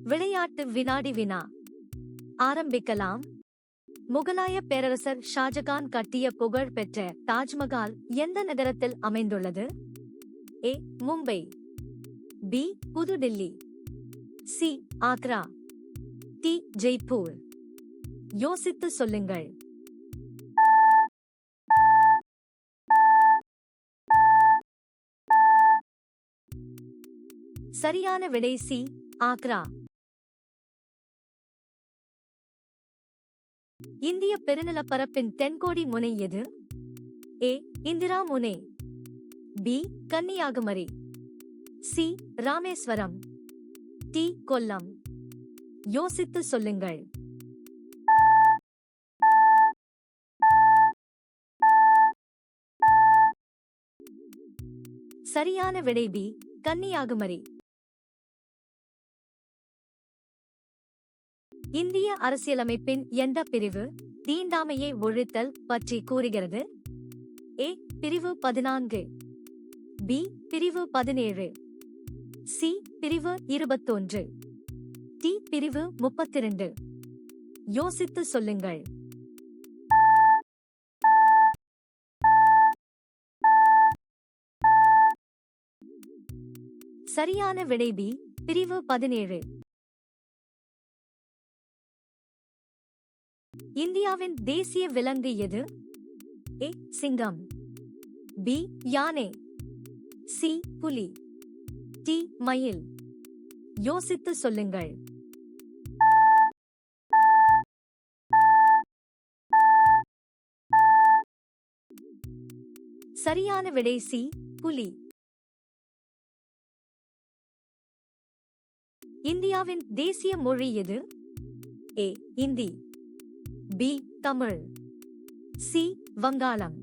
விளையாட்டு வினாடி வினா ஆரம்பிக்கலாம். முகலாய பேரரசர் ஷாஜகான் கட்டிய புகழ் பெற்ற தாஜ்மஹால் எந்த நகரத்தில் அமைந்துள்ளது? A. Mumbai, B. New Delhi, C. Agra, D. Jaipur. யோசித்து சொல்லுங்கள். சரியான விடை சி. ஆக்ரா. இந்திய பெருநிலப்பரப்பின் தென்கோடி முனை எது? ஏ. இந்திரா முனை, B. Kanyakumari, C. Rameswaram, D. Kollam. யோசித்து சொல்லுங்கள். சரியான விடை பி. கன்னியாகுமரி. இந்திய அரசியலமைப்பின் எந்த பிரிவு தீண்டாமையை ஒழித்தல் பற்றி கூறுகிறது? ஏ. பிரிவு 14, பி. பிரிவு 17, சி. பிரிவு 21, டி. பிரிவு 32. யோசித்து சொல்லுங்கள். சரியான விடை பி. பிரிவு 17. இந்தியாவின் தேசிய விலங்கு எது? ஏ. சிங்கம், பி. யானை, சி. புலி, டி. மயில். யோசித்து சொல்லுங்கள். சரியான விடை சி. புலி. இந்தியாவின் தேசிய மொழி எது? ஏ. இந்தி, பி. தமிழ், சி. வங்காளம்,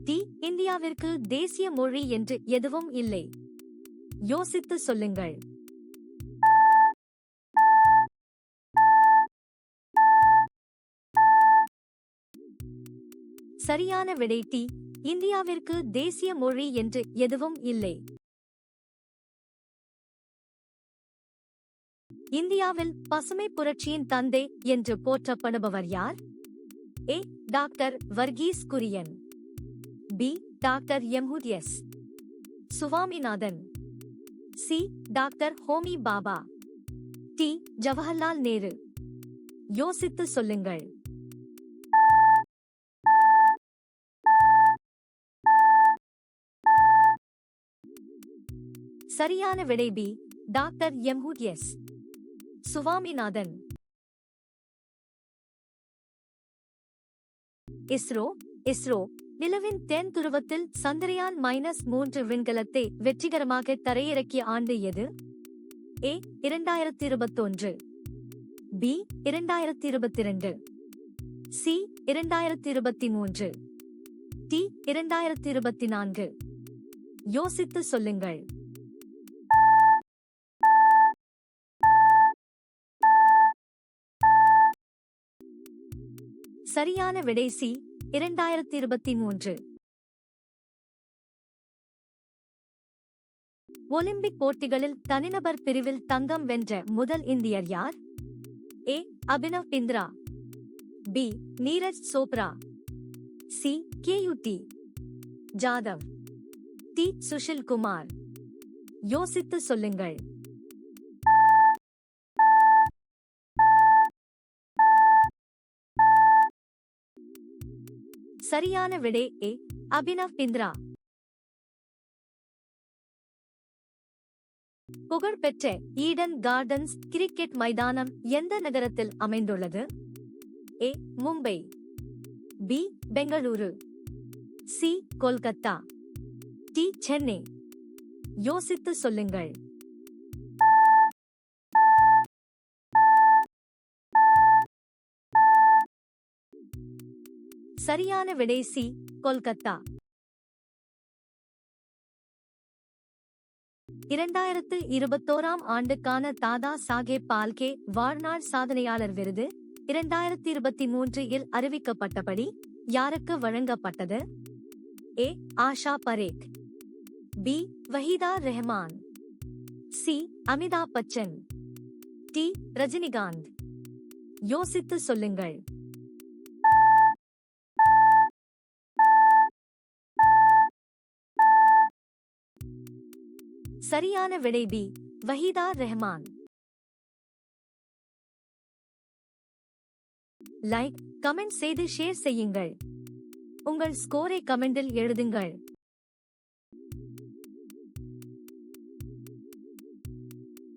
டி. இந்தியாவிற்கு தேசிய மொழி என்று எதுவும் இல்லை. யோசித்து சொல்லுங்கள். சரியான விடை டி. இந்தியாவிற்கு தேசிய மொழி என்று எதுவும் இல்லை. இந்தியாவில் பசுமை புரட்சியின் தந்தை என்று போற்றப்படுபவர் யார்? A. Doctor Verghese Kurien, B. Doctor எம்ஹுத்யஸ் Swaminathan, C. Doctor Homi Bhabha, D. Jawaharlal Nehru. யோசித்து சொல்லுங்கள். சரியான விடை பி. டாக்டர் எம்ஹுத்யஸ் சுவாமிநாதன். இஸ்ரோ நிலவின் தென் துருவத்தில் சந்திரயான் -3 விண்கலத்தை வெற்றிகரமாக தரையிறக்கிய ஆண்டு எது? ஏ. 2021, பி. 2022, சி. 2023, டி. 2024. யோசித்து சொல்லுங்கள். சரியான விடை சி. 2023. ஒலிம்பிக் போட்டிகளில் தனிநபர் பிரிவில் தங்கம் வென்ற முதல் இந்தியர் யார்? A. Abhinav Bindra, B. Neeraj Chopra, C. K D Jadhav, D. Sushil Kumar. யோசித்து சொல்லுங்கள். சரியான விடை ஏ. அபினவ் பிந்த்ரா. புகழ்பெற்ற ஈடன் கார்டன்ஸ் கிரிக்கெட் மைதானம் எந்த நகரத்தில் அமைந்துள்ளது? A. Mumbai, B. Bengaluru, C. Kolkata, D. Chennai. யோசித்து சொல்லுங்கள். சரியான விடை சி. கொல்கத்தா. 2021 ஆண்டுக்கான தாதா சாஹேப் பால்கே வாழ்நாள் சாதனையாளர் விருது 2023 அறிவிக்கப்பட்டபடி யாருக்கு வழங்கப்பட்டது? A. Asha Parekh, B. Waheeda Rehman, C. Amitabh Bachchan, D Rajinikanth. யோசித்து சொல்லுங்கள். சரியான விடை B Waheeda Rehman. Like, comment செய்து ஷேர் செய்யுங்கள். உங்கள் ஸ்கோரை கமெண்டில் எழுதுங்கள்.